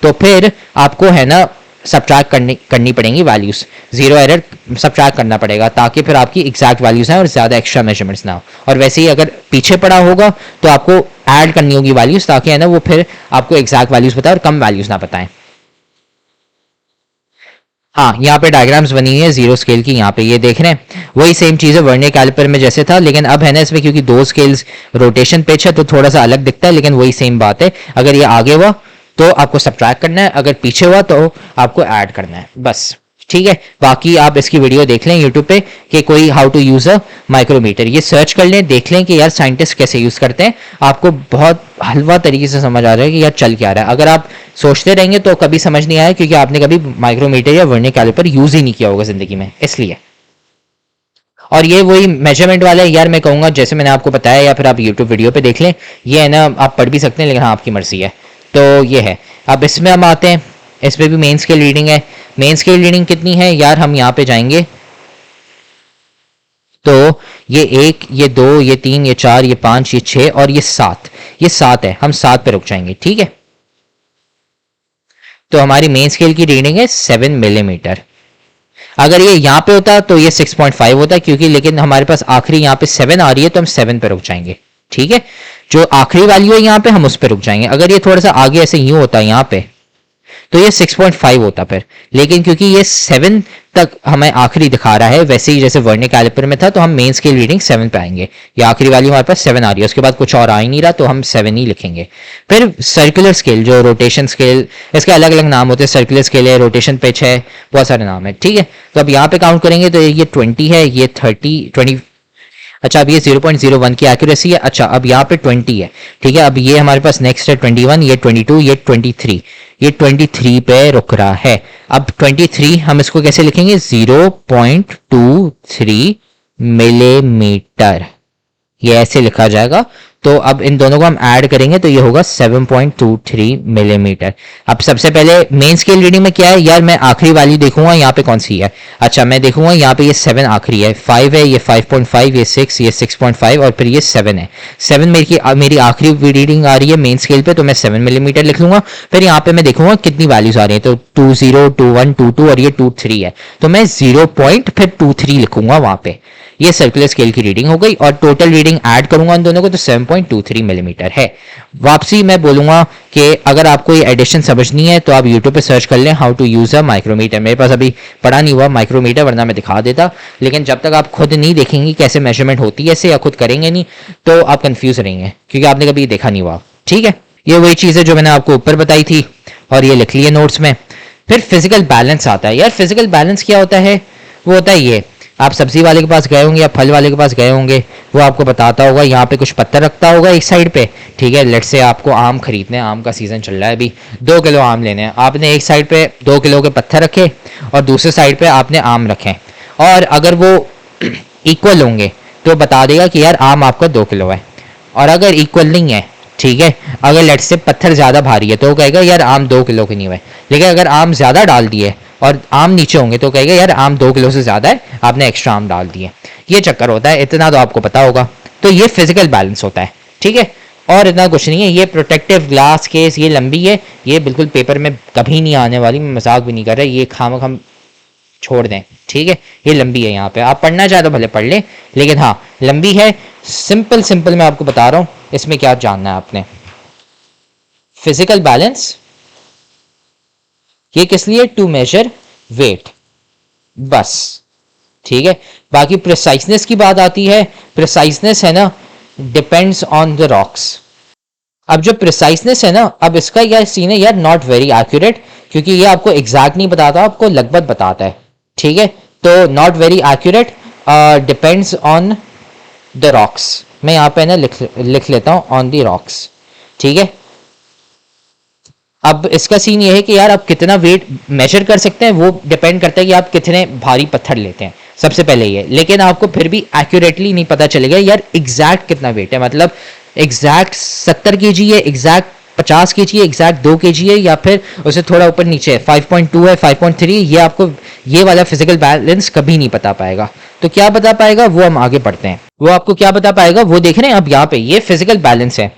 तो फिर आपको है ना सब्ट्रैक्ट करनी पड़ेंगी वैल्यूज, जीरो एरर सब्ट्रैक्ट करना पड़ेगा, ताकि फिर आपकी एग्जैक्ट वैल्यूज आए और ज्यादा एक्स्ट्रा मेजरमेंट्स ना हो। और वैसे ही अगर पीछे पड़ा होगा तो आपको ऐड करनी होगी वैल्यूज, ताकि है ना वो फिर आपको एग्जैक्ट वैल्यूज बताए और कम वैल्यूज ना बताएं। हाँ यहाँ पे डायग्राम्स बनी हुई है जीरो स्केल की, यहाँ पे ये देख रहे हैं वही सेम चीज है वर्नियर कैलिपर में जैसे था, लेकिन अब है ना इसमें क्योंकि 2 स्केल्स रोटेशन पिच है तो थोड़ा सा अलग दिखता है, लेकिन वही सेम बात है। अगर ये आगे हुआ तो आपको सब्ट्रैक्ट करना है, अगर पीछे हुआ तो आपको ऐड करना है, बस, ठीक है। बाकी आप इसकी वीडियो देख लें यूट्यूब पे कि कोई how to use a micrometer, ये सर्च कर लें, देख लें कि यार साइंटिस्ट कैसे यूज करते हैं। आपको बहुत हलवा तरीके से समझ आ जाएगा कि यार चल क्या रहा है। अगर आप सोचते रहेंगे तो कभी समझ नहीं आया, क्योंकि आपने कभी माइक्रोमीटर या वर्नियर कैलिपर यूज ही नहीं किया होगा जिंदगी में, इसलिए। और ये वही मेजरमेंट वाला है यार, मैं कहूंगा जैसे मैंने आपको बताया, या फिर आप यूट्यूब वीडियो पे देख लें, ये है ना आप पढ़ भी सकते हैं, लेकिन हाँ आपकी मर्जी है। तो ये है। अब इसमें हम आते हैं, इसमें भी मेन स्केल रीडिंग है। मेन स्केल रीडिंग कितनी है यार, हम यहाँ पे जाएंगे तो ये 1, ये 2, ये 3, ये 4, ये 5, ये 6 और ये 7, ये 7 है, हम 7 पे रुक जाएंगे, ठीक है। तो हमारी मेन स्केल की रीडिंग है 7 मिलीमीटर। अगर ये यहाँ पे होता तो ये 6.5 होता, क्योंकि लेकिन हमारे पास आखिरी यहाँ पे 7 आ रही है तो हम 7 पे रुक जाएंगे। ठीक है, जो आखिरी वैल्यू है यहाँ पे हम उस पे रुक जाएंगे। अगर ये थोड़ा सा आगे ऐसे यूं होता है यहाँ पे तो ये 6.5 होता फिर, लेकिन क्योंकि ये 7 तक हमें आखिरी दिखा रहा है, वैसे ही जैसे वर्नियर कैलिपर में था, तो हम मेन स्केल रीडिंग 7 पे आएंगे। ये आखिरी वैल्यू हमारे पास 7 आ रही है, उसके बाद कुछ और आ ही नहीं रहा तो हम 7 ही लिखेंगे। फिर सर्कुलर स्केल, जो रोटेशन स्केल, इसके अलग अलग नाम होते हैं, सर्कुलर स्केल है, रोटेशन पिच है, बहुत सारे नाम है। ठीक है, तो अब यहाँ पे काउंट करेंगे तो ये 20 है, ये 30 अच्छा अब ये 0.01 की एक्यूरेसी है। अच्छा अब यहाँ पे 20 है। ठीक है, अब ये हमारे पास नेक्स्ट है 21, ये 22, ये 23, ये 23 पे रुक रहा है। अब 23 हम इसको कैसे लिखेंगे, 0.23 मिलीमीटर, ये ऐसे लिखा जाएगा। तो अब इन दोनों को हम ऐड करेंगे तो ये होगा 7.23 मिलीमीटर। अब सबसे पहले मेन स्केल रीडिंग में क्या है यार, मैं आखिरी वैल्यू देखूंगा यहाँ पे कौन सी है। अच्छा मैं देखूंगा यहाँ पे ये 7 आखिरी है, 5 है, ये 5.5, ये 6, ये 6.5 और फिर ये 7 है। 7 मेरी आखिरी रीडिंग आ रही है मेन स्केल पे, तो मैं 7 मिलीमीटर लिख लूंगा। फिर यहाँ पे मैं देखूंगा कितनी वैल्यूज आ रही है, तो 20, 21, 22 और ये 23 है, तो मैं 0.23 लिखूंगा वहां पे। ये सर्कुलर स्केल की रीडिंग हो गई, और टोटल रीडिंग ऐड करूंगा इन दोनों को तो 7.23 मिलीमीटर है। वापसी मैं बोलूंगा कि अगर आपको ये एडिशन समझनी है तो आप यूट्यूब पे सर्च कर लें how to use a micrometer. मेरे पास अभी पढ़ा नहीं हुआ माइक्रोमीटर, वरना मैं दिखा देता, लेकिन जब तक आप खुद नहीं देखेंगे कैसे मेजरमेंट होती है ऐसे, या खुद करेंगे नहीं, तो आप कंफ्यूज रहेंगे, क्योंकि आपने कभी देखा नहीं हुआ। ठीक है, ये वही चीज है जो मैंने आपको ऊपर बताई थी, और ये लिख लिए नोट्स में। फिर फिजिकल बैलेंस आता है यार। फिजिकल बैलेंस क्या होता है, वो होता है ये, आप सब्जी वाले के पास गए होंगे या फल वाले के पास गए होंगे, वो आपको बताता होगा, यहाँ पे कुछ पत्थर रखता होगा एक साइड पे। ठीक है, लेट से आपको आम खरीदने हैं, आम का सीजन चल रहा है अभी, 2 किलो आम लेने हैं, आपने एक साइड पे 2 किलो के पत्थर रखे और दूसरे साइड पे आपने आम रखे, और अगर वो इक्वल होंगे तो बता देगा कि यार आम आपका 2 किलो है। और अगर इक्वल नहीं है, ठीक है, अगर लेट से पत्थर ज्यादा भारी है तो वो कहेगा यार आम 2 किलो की नहीं है। लेकिन अगर आम ज्यादा डाल दिए और आम नीचे होंगे तो कहेगा यार आम 2 किलो से ज्यादा है, आपने एक्स्ट्रा आम डाल दिए। ये चक्कर होता है, इतना तो आपको पता होगा। तो ये फिजिकल बैलेंस होता है। ठीक है, और इतना कुछ नहीं है। ये प्रोटेक्टिव ग्लास केस, ये लंबी है, ये बिल्कुल पेपर में कभी नहीं आने वाली, मैं मजाक भी नहीं कर रहा, ये खामख हम छोड़ दें। ठीक है, ये लंबी है, यहाँ पे आप पढ़ना चाहे तो भले पढ़ लें, लेकिन हाँ लंबी है। सिंपल मैं आपको बता रहा हूँ, इसमें क्या जानना है आपने। फिजिकल बैलेंस ये किस लिए, टू मेजर वेट, बस। ठीक है, बाकी प्रिसाइजनेस की बात आती है। प्रिसाइजनेस है ना, डिपेंड्स ऑन द रॉक्स। अब जो प्रिसाइजनेस है ना, अब इसका यह सीन है यार, नॉट वेरी एक्यूरेट, क्योंकि ये आपको एग्जैक्ट नहीं बताता, आपको लगभग बताता है। ठीक है, तो not very accurate, depends on the rocks. मैं यहाँ पे ना लिख लेता हूँ ऑन द रॉक्स। ठीक है, अब इसका सीन ये है कि यार आप कितना वेट मेजर कर सकते हैं, वो डिपेंड करता है कि आप कितने भारी पत्थर लेते हैं, सबसे पहले ये। लेकिन आपको फिर भी एक्यूरेटली नहीं पता चलेगा यार एग्जैक्ट कितना वेट है, मतलब एग्जैक्ट 70 kg है, एग्जैक्ट 50 kg है, एग्जैक्ट 2 kg है, या फिर उसे थोड़ा ऊपर नीचे है, 5.2 है, 5.3, ये आपको ये वाला फिजिकल बैलेंस कभी नहीं पता पाएगा। तो क्या बता पाएगा, वो हम आगे पढ़ते हैं। वो आपको क्या बता पाएगा वो देख रहे हैं। अब यहाँ पे ये फिजिकल बैलेंस है।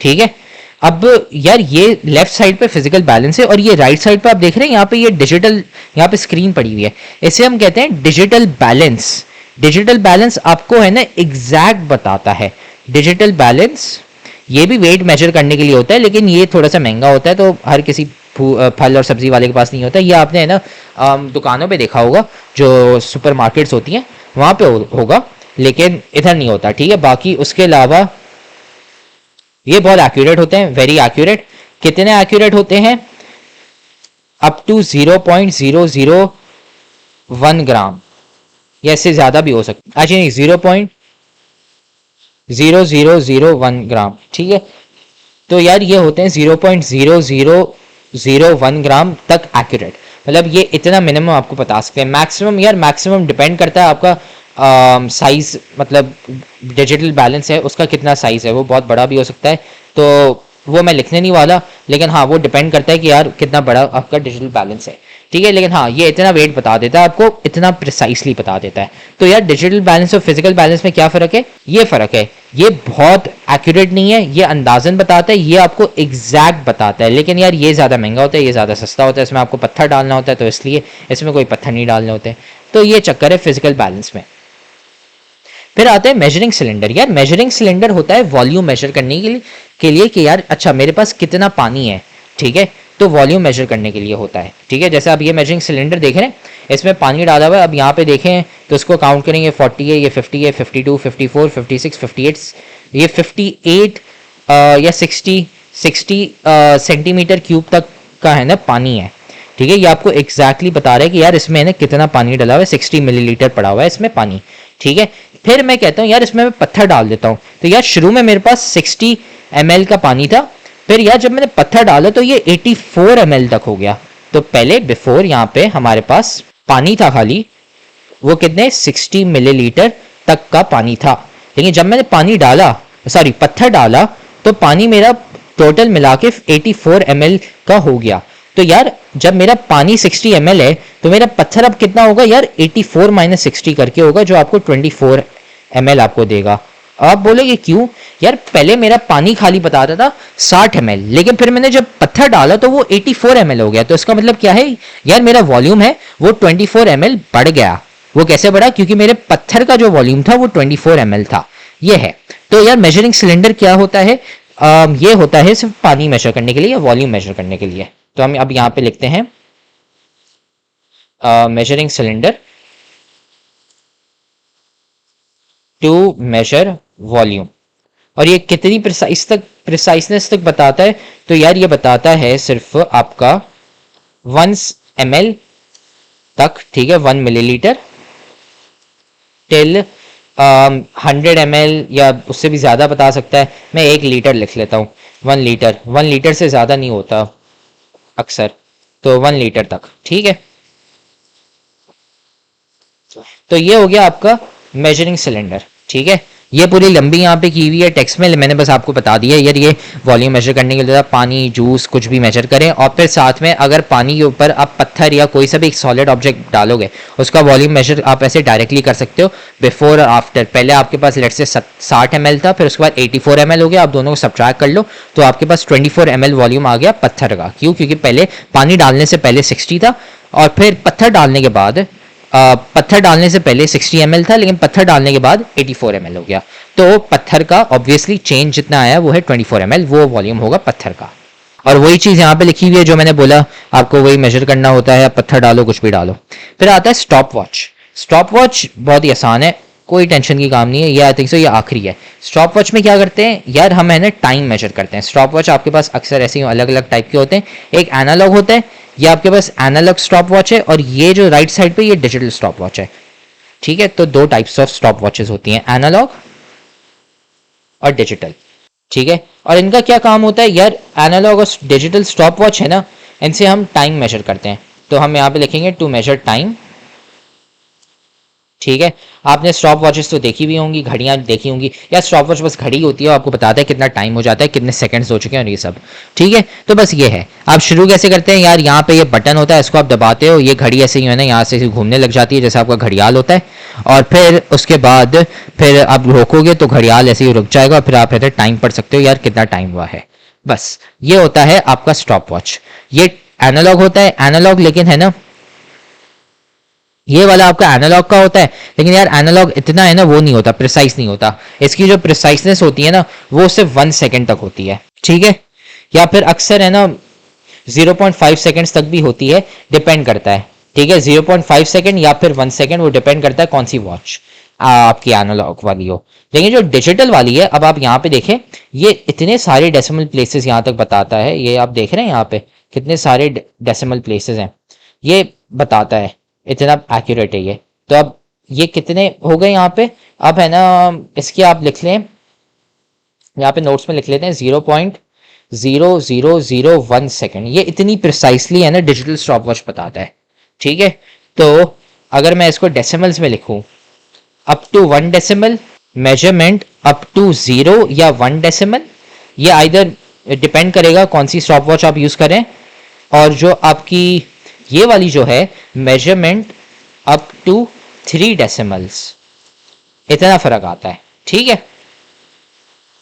ठीक है, अब यार ये लेफ्ट साइड पे फिजिकल बैलेंस है, और ये राइट साइड पे आप देख रहे हैं यहाँ पे ये डिजिटल, यहाँ पे स्क्रीन पड़ी हुई है, इसे हम कहते हैं डिजिटल बैलेंस। डिजिटल बैलेंस आपको है ना एग्जैक्ट बताता है। डिजिटल बैलेंस ये भी वेट मेजर करने के लिए होता है, लेकिन ये थोड़ा सा महंगा होता है, तो हर किसी फल और सब्जी वाले के पास नहीं होता। ये आपने है ना दुकानों पे देखा होगा, जो सुपर मार्केट्स होती हैं वहां पे होगा, लेकिन इधर नहीं होता। ठीक है, बाकी उसके अलावा ये बहुत एक्यूरेट होते हैं, वेरी एक्यूरेट। कितने एक्यूरेट होते हैं, अप टू 0.001 ग्राम, या इससे ज्यादा भी हो सकता है। अच्छा नहीं, 0.0001 ग्राम। ठीक है, तो यार ये होते हैं 0.0001 ग्राम तक एक्यूरेट, मतलब ये इतना मिनिमम आपको बता सकते हैं। मैक्सिमम यार, मैक्सिमम डिपेंड करता है आपका साइज, मतलब डिजिटल बैलेंस है उसका कितना साइज है, वो बहुत बड़ा भी हो सकता है, तो वो मैं लिखने नहीं वाला, लेकिन हाँ वो डिपेंड करता है कि यार कितना बड़ा आपका डिजिटल बैलेंस है। ठीक है, लेकिन हाँ ये इतना वेट बता देता है आपको, इतना प्रिसाइसली बता देता है। तो यार डिजिटल बैलेंस और फिजिकल बैलेंस में क्या फ़र्क है, ये फ़र्क है, ये बहुत एक्यूरेट नहीं है, ये अंदाजन बताता है, ये आपको एग्जैक्ट बताता है। लेकिन यार ये ज़्यादा महंगा होता है, ये ज़्यादा सस्ता होता है, इसमें आपको पत्थर डालना होता है, तो इसलिए इसमें कोई पत्थर नहीं डालने होते। तो ये चक्कर है फिजिकल बैलेंस में। फिर आते हैं मेजरिंग सिलेंडर। यार मेजरिंग सिलेंडर होता है वॉल्यूम मेजर करने के लिए कि यार अच्छा मेरे पास कितना पानी है, ठीक है, तो वॉल्यूम मेजर करने के लिए होता है, ठीक है। जैसे आप ये मेजरिंग सिलेंडर देख रहे हैं, इसमें पानी डाला हुआ है। अब यहाँ पे देखें तो इसको काउंट करेंगे, 40 है, ये 50 है, 52, 54, 56, 58, ये 58 या 60 सेंटीमीटर क्यूब तक का है ना पानी है, ठीक है। ये आपको एग्जैक्टली बता रहा है कि यार इसमें ना कितना पानी डाला हुआ है, 60 मिलीलीटर पड़ा हुआ है इसमें पानी, ठीक है। फिर मैं कहता हूँ यार इसमें मैं पत्थर डाल देता हूँ। तो यार शुरू में मेरे पास 60 ml का पानी था, फिर यार जब मैंने पत्थर डाला तो ये 84 ml तक हो गया। तो पहले बिफोर यहाँ पे हमारे पास पानी था खाली, वो कितने 60 मिलीलीटर तक का पानी था। लेकिन जब मैंने पानी डाला, सॉरी पत्थर डाला, तो पानी मेरा टोटल मिला के 84 ml का हो गया। तो यार जब मेरा पानी 60 ml है तो मेरा पत्थर अब कितना होगा यार, 84 माइनस 60 करके होगा, जो आपको 24 ml आपको देगा। आप बोलोगे क्यों यार, पहले मेरा पानी खाली बताता था 60 ml, लेकिन फिर मैंने जब पत्थर डाला तो वो 84 ml हो गया। तो इसका मतलब क्या है यार, मेरा वॉल्यूम है वो 24 ml बढ़ गया। वो कैसे बढ़ा, क्योंकि मेरे पत्थर का जो वॉल्यूम था वो 24 ml था, ये है। तो यार मेजरिंग सिलेंडर क्या होता है, ये होता है सिर्फ पानी मेजर करने के लिए या वॉल्यूम मेजर करने के लिए। तो हम अब यहाँ पे लिखते हैं measuring cylinder to measure volume. और ये कितनी प्रिसाइसनेस तक बताता है, तो यार ये बताता है सिर्फ आपका 1 ml तक, ठीक है, 1 मिलीलीटर टिल 100 ml, या उससे भी ज्यादा बता सकता है। मैं 1 लीटर लिख लेता हूँ, 1 लीटर से ज्यादा नहीं होता अक्सर, तो 1 लीटर तक, ठीक है। तो ये हो गया आपका मेजरिंग सिलेंडर, ठीक है। ये पूरी लंबी यहाँ पे की हुई है टेक्स्ट में, मैंने बस आपको बता दिया यार ये वॉल्यूम मेजर करने के लिए पानी, जूस, कुछ भी मेजर करें। और फिर साथ में अगर पानी के ऊपर आप पत्थर या कोई सा भी एक सॉलिड ऑब्जेक्ट डालोगे, उसका वॉल्यूम मेजर आप ऐसे डायरेक्टली कर सकते हो, बिफोर और आफ्टर। पहले आपके पास लेट से 60 ml था, फिर उसके बाद 84 ml हो गया, आप दोनों को सब्ट्रैक्ट कर लो तो आपके पास 24 ml वॉल्यूम आ गया पत्थर का। क्यों, क्योंकि पहले पानी डालने से पहले 60 था, और फिर पत्थर डालने के बाद पत्थर डालने से पहले 60 ml था, लेकिन पत्थर डालने के बाद 84 ml हो गया। तो पत्थर का ऑब्वियसली चेंज जितना आया वो है 24 ml, वो वॉल्यूम होगा पत्थर का। और वही चीज यहाँ पे लिखी हुई है जो मैंने बोला, आपको वही मेजर करना होता है, पत्थर डालो कुछ भी डालो। फिर आता है स्टॉप वॉच। स्टॉप वॉच बहुत ही आसान है, कोई टेंशन की काम नहीं है, ये आई थिंक सो ये आखिरी है। स्टॉप वॉच में क्या करते हैं यार, हम है ना टाइम मेजर करते हैं। स्टॉप वॉच आपके पास अक्सर ऐसे अलग अलग टाइप के होते हैं, एक एनालॉग होता है, ये आपके पास एनालॉग स्टॉप वॉच है, और ये जो राइट साइड पे ये डिजिटल स्टॉप वॉच है, ठीक है। तो दो टाइप्स ऑफ स्टॉप वॉचेस होती हैं, एनालॉग और डिजिटल, ठीक है। और इनका क्या काम होता है यार, एनालॉग और डिजिटल स्टॉप वॉच है ना, इनसे हम टाइम मेजर करते हैं। तो हम यहाँ पे लिखेंगे टू मेजर टाइम, ठीक है। आपने स्टॉप वॉचेस तो देखी भी होंगी, घड़ियां देखी होंगी, या स्टॉप वॉच बस घड़ी होती है, आपको बताता है कितना टाइम हो जाता है, कितने सेकंड्स हो चुके हैं और ये सब, ठीक है। तो बस ये है। आप शुरू कैसे करते हैं यार, यहाँ पे ये बटन होता है, इसको आप दबाते हो, ये घड़ी ऐसे ही है ना यहाँ से घूमने लग जाती है जैसे आपका घड़ियाल होता है, और फिर उसके बाद फिर आप रोकोगे तो घड़ियाल ऐसे ही रुक जाएगा, फिर आप ऐसे टाइम पढ़ सकते हो यार कितना टाइम हुआ है। बस ये होता है आपका स्टॉप वॉच। ये एनालॉग होता है, एनालॉग लेकिन है ना, ये वाला आपका एनालॉग का होता है, लेकिन यार एनालॉग इतना है ना वो नहीं होता, प्रिसाइस नहीं होता। इसकी जो प्रिसाइसनेस होती है ना वो सिर्फ 1 सेकेंड तक होती है, ठीक है। या फिर अक्सर है ना 0.5 सेकेंड्स तक भी होती है, डिपेंड करता है, ठीक है। 0.5 सेकेंड या फिर 1 सेकेंड, वो डिपेंड करता है कौन सी वॉच आपकी एनालॉग वाली हो। लेकिन जो डिजिटल वाली है, अब आप यहाँ पे देखें, ये इतने सारे डेसिमल प्लेसेस यहाँ तक बताता है, ये आप देख रहे हैं यहाँ पे कितने सारे डेसिमल प्लेसेस हैं, ये बताता है, इतना एक्यूरेट है ये। तो अब ये कितने हो गए यहाँ पे, अब है ना इसके आप लिख लें, यहाँ पे नोट्स में लिख लेते हैं 0.0001 सेकेंड। ये इतनी प्रिसाइसली है ना डिजिटल स्टॉप वॉच बताता है, ठीक है। तो अगर मैं इसको डेसिमल्स में लिखूं, up to 1 decimal, measurement up to 0 या 1 डेसिमल, ये आइदर डिपेंड करेगा कौन सी स्टॉप वॉच आप यूज करें। और जो आपकी ये वाली जो है मेजरमेंट अप टू 3 डेसिमल्स, इतना फर्क आता है, ठीक है।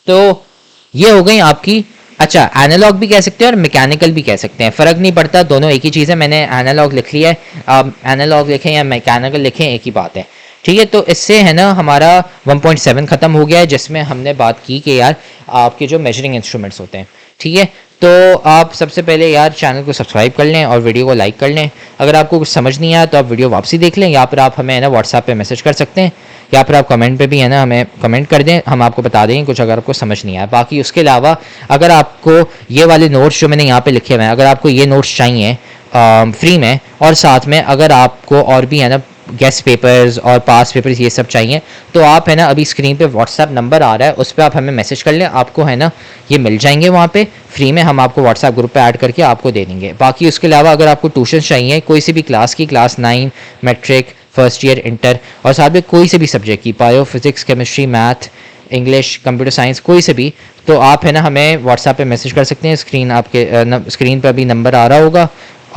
तो ये हो गई आपकी अच्छा, एनालॉग भी कह सकते हैं और मैकेनिकल भी कह सकते हैं, फ़र्क नहीं पड़ता, दोनों एक ही चीज़ है। मैंने एनालॉग लिख लिया है, आप एनालॉग लिखें या मैकेनिकल लिखें एक ही बात है। ठीक है, तो इससे है ना हमारा 1.7 ख़त्म हो गया है, जिसमें हमने बात की कि यार आपके जो मेजरिंग इंस्ट्रूमेंट्स होते हैं। ठीक है, तो आप सबसे पहले यार चैनल को सब्सक्राइब कर लें और वीडियो को लाइक कर लें। अगर आपको कुछ समझ नहीं आया तो आप वीडियो वापसी देख लें, या फिर आप हमें है ना व्हाट्सएप पे मैसेज कर सकते हैं, या फिर आप कमेंट पे भी है ना हमें कमेंट कर दें, हम आपको बता देंगे कुछ अगर आपको समझ नहीं आया। बाकी उसके अलावा अगर आपको ये वाले नोट्स जो मैंने यहाँ पे लिखे हुए हैं, अगर आपको ये नोट्स चाहिए फ्री में, और साथ में अगर आपको और भी है ना गेस्ट पेपर्स और पास पेपर्स ये सब चाहिए, तो आप है ना अभी स्क्रीन पे व्हाट्सएप नंबर आ रहा है, उस पर आप हमें मैसेज कर लें, आपको है ना ये मिल जाएंगे वहाँ पे फ्री में, हम आपको व्हाट्सएप ग्रुप पे ऐड करके आपको दे देंगे। बाकी उसके अलावा अगर आपको ट्यूशन चाहिए कोई सी भी क्लास की, class 9 matric first year inter, और साथ में कोई से भी सब्जेक्ट की, bio physics chemistry math English computer science कोई से भी, तो आप है ना हमें व्हाट्सएप पे मैसेज कर सकते हैं। स्क्रीन आपके स्क्रीन पर भी नंबर आ रहा होगा,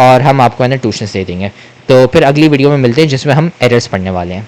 और हम आपको है ना ट्यूशन दे देंगे। तो फिर अगली वीडियो में मिलते हैं जिसमें हम एरर्स पढ़ने वाले हैं।